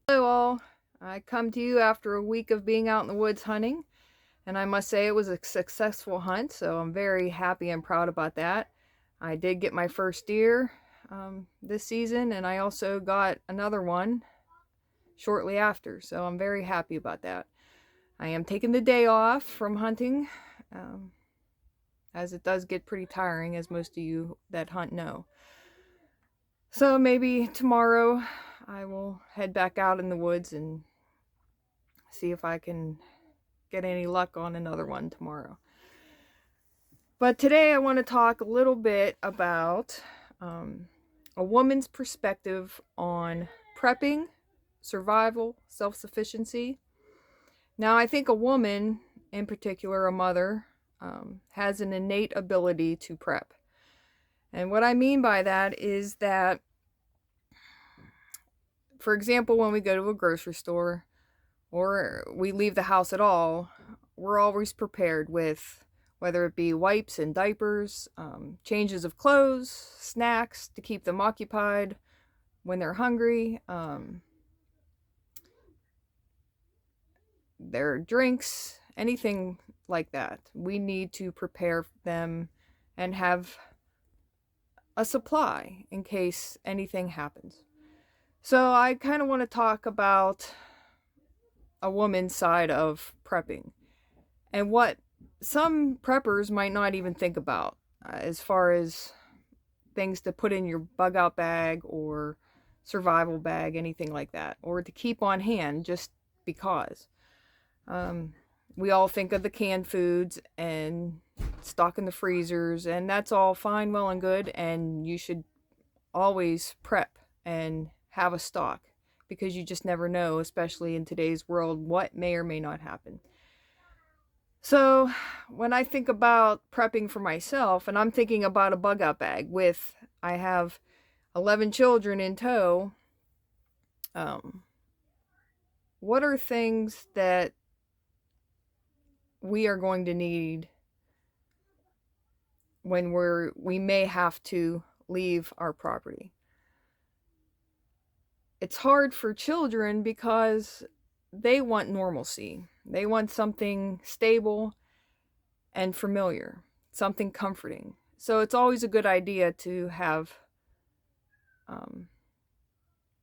Hello all. I come to you after a week of being out in the woods hunting, and I must say it was a successful hunt, so I'm very happy and proud about that. I did get my first deer this season, and I also got another one shortly after, so I'm very happy about that. I am taking the day off from hunting, um, as it does get pretty tiring, as most of you that hunt know. So maybe tomorrow I will head back out in the woods and see if I can get any luck on another one tomorrow. But today I want to talk a little bit about a woman's perspective on prepping, survival, self-sufficiency. Now, I think a woman, in particular a mother, has an innate ability to prep. And what I mean by that is that, for example, when we go to a grocery store or we leave the house at all, we're always prepared with whether it be wipes and diapers, changes of clothes, snacks to keep them occupied when they're hungry, their drinks, anything like that. We need to prepare them and have a supply in case anything happens. So I kind of want to talk about a woman's side of prepping and what some preppers might not even think about as far as things to put in your bug out bag or survival bag, anything like that, or to keep on hand just because. We all think of the canned foods and stock in the freezers, and that's all fine, well, and good, and you should always prep and have a stock because you just never know, especially in today's world, what may or may not happen. So when I think about prepping for myself, and I'm thinking about a bug out bag with, I have 11 children in tow, what are things that we are going to need when we may have to leave our property? It's hard for children because they want normalcy. They want something stable and familiar, something comforting. So it's always a good idea to have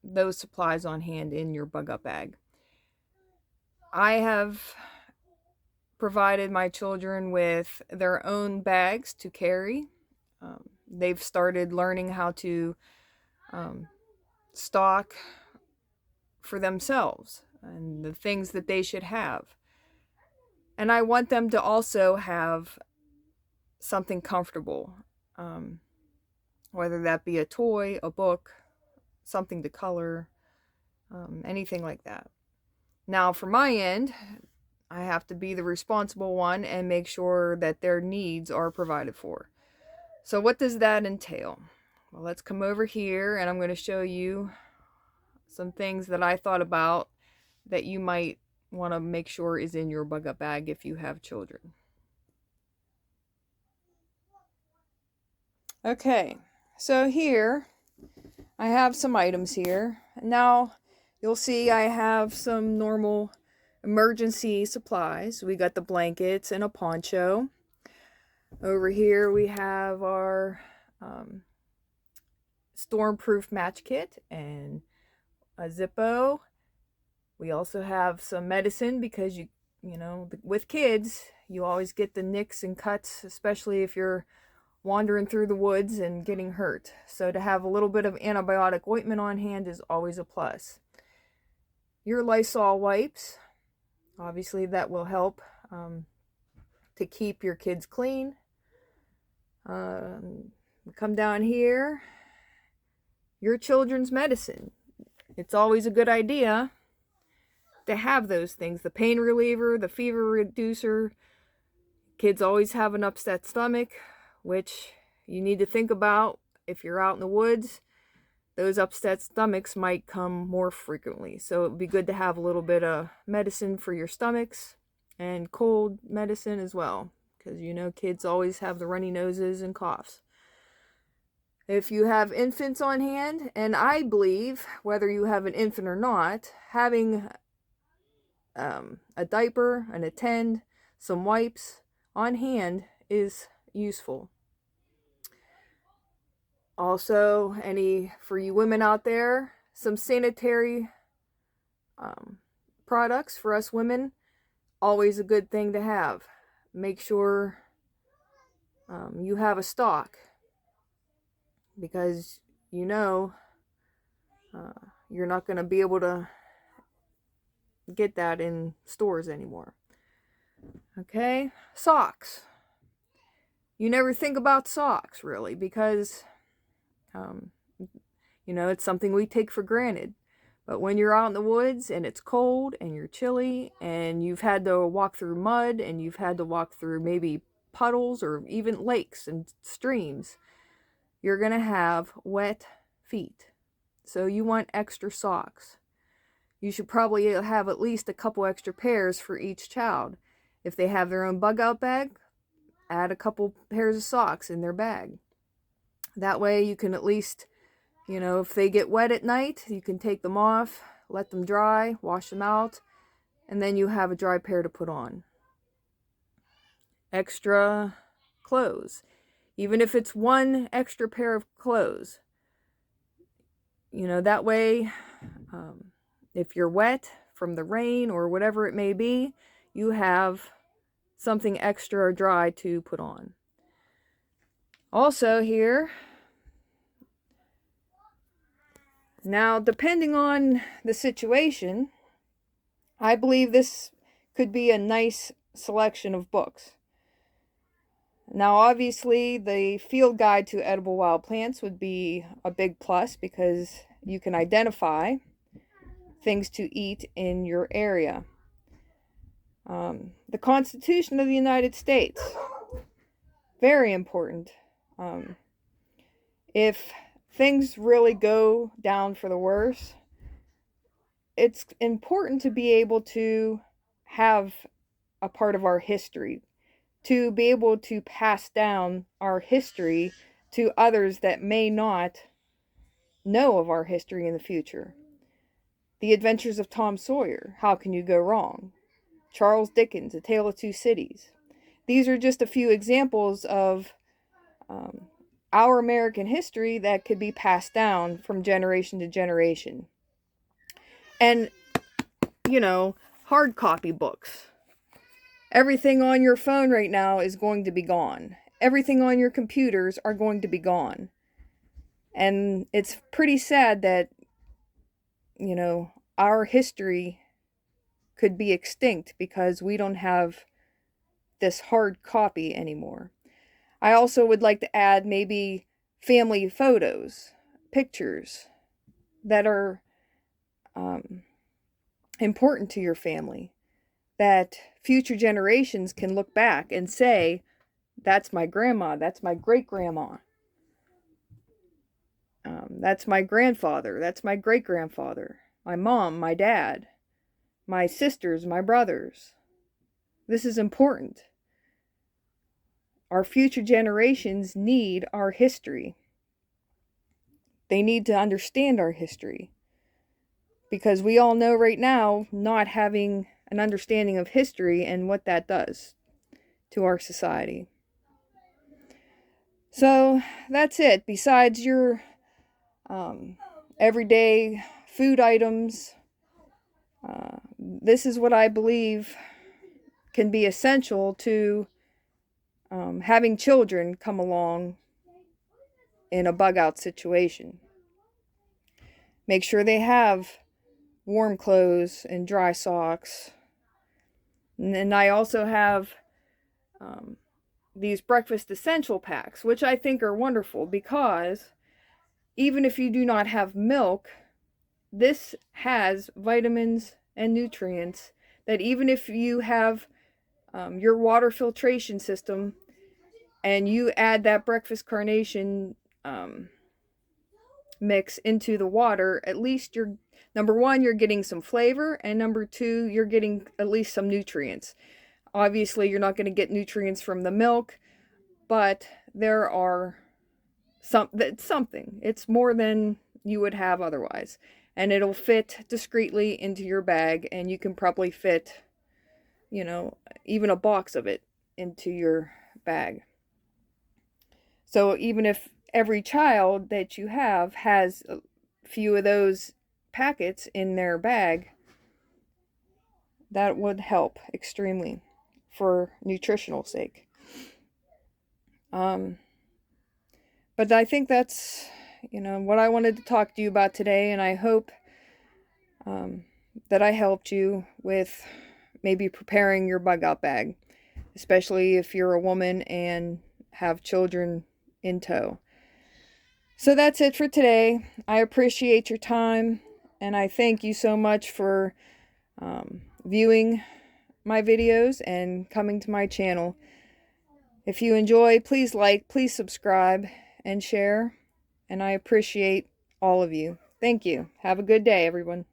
those supplies on hand in your bug up bag. I have provided my children with their own bags to carry. They've started learning how to stock for themselves and the things that they should have. And I want them to also have something comfortable, whether that be a toy, a book, something to color, anything like that. Now, for my end, I have to be the responsible one and make sure that their needs are provided for. So what does that entail? Well, let's come over here and I'm going to show you some things that I thought about that you might want to make sure is in your bug up bag if you have children. Okay, so here I have some items here. Now you'll see I have some normal emergency supplies. We got the blankets and a poncho. Over here we have our stormproof match kit and a Zippo. We also have some medicine because you know, with kids, you always get the nicks and cuts, especially if you're wandering through the woods and getting hurt. So to have a little bit of antibiotic ointment on hand is always a plus. Your Lysol wipes, obviously that will help to keep your kids clean. Come down here, your children's medicine. It's always a good idea to have those things. The pain reliever, the fever reducer. Kids always have an upset stomach, which you need to think about if you're out in the woods. Those upset stomachs might come more frequently. So it would be good to have a little bit of medicine for your stomachs and cold medicine as well, because you know kids always have the runny noses and coughs. If you have infants on hand, and I believe, whether you have an infant or not, having a diaper, an attend, some wipes on hand is useful. Also, for you women out there, some sanitary products for us women, always a good thing to have. Make sure you have a stock, because you know you're not going to be able to get that in stores anymore. Okay, socks. You never think about socks, really, because it's something we take for granted. But when you're out in the woods and it's cold and you're chilly and you've had to walk through mud and you've had to walk through maybe puddles or even lakes and streams, you're going to have wet feet. So you want extra socks. You should probably have at least a couple extra pairs for each child. If they have their own bug out bag, add a couple pairs of socks in their bag. That way you can at least, if they get wet at night, you can take them off, let them dry, wash them out, and then you have a dry pair to put on. Extra clothes. Even if it's one extra pair of clothes. That way, if you're wet from the rain or whatever it may be, you have something extra dry to put on. Also here, now depending on the situation, I believe this could be a nice selection of books. Now obviously the Field Guide to Edible Wild Plants would be a big plus, because you can identify things to eat in your area. The Constitution of the United States, very important. If things really go down for the worse, it's important to be able to have a part of our history, to be able to pass down our history to others that may not know of our history in the future. The Adventures of Tom Sawyer, how can you go wrong? Charles Dickens, A Tale of Two Cities. These are just a few examples of our American history that could be passed down from generation to generation. And, hard copy books. Everything on your phone right now is going to be gone. Everything on your computers are going to be gone. And it's pretty sad that, our history could be extinct because we don't have this hard copy anymore. I also would like to add maybe family photos, pictures that are important to your family, that future generations can look back and say, that's my grandma, that's my great-grandma, that's my grandfather, that's my great-grandfather, my mom, my dad, my sisters, my brothers. This is important. Our future generations need our history. They need to understand our history. Because we all know right now, not having an understanding of history and what that does to our society. So that's it. Besides your everyday food items, this is what I believe can be essential to having children come along in a bug out situation. Make sure they have warm clothes and dry socks. And I also have these breakfast essential packs, which I think are wonderful, because even if you do not have milk, this has vitamins and nutrients that even if you have your water filtration system and you add that breakfast carnation mix into the water, at least you're, number one, you're getting some flavor, and number two, you're getting at least some nutrients. Obviously, you're not going to get nutrients from the milk, but there are something. It's more than you would have otherwise. And it'll fit discreetly into your bag, and you can probably fit, even a box of it into your bag. So even if every child that you have has a few of those packets in their bag, that would help extremely for nutritional sake. But I think that's, what I wanted to talk to you about today, and I hope that I helped you with maybe preparing your bug out bag, especially if you're a woman and have children in tow. So that's it for today. I appreciate your time, and I thank you so much for viewing my videos and coming to my channel. If you enjoy, please like, please subscribe, and share, and I appreciate all of you. Thank you. Have a good day, everyone.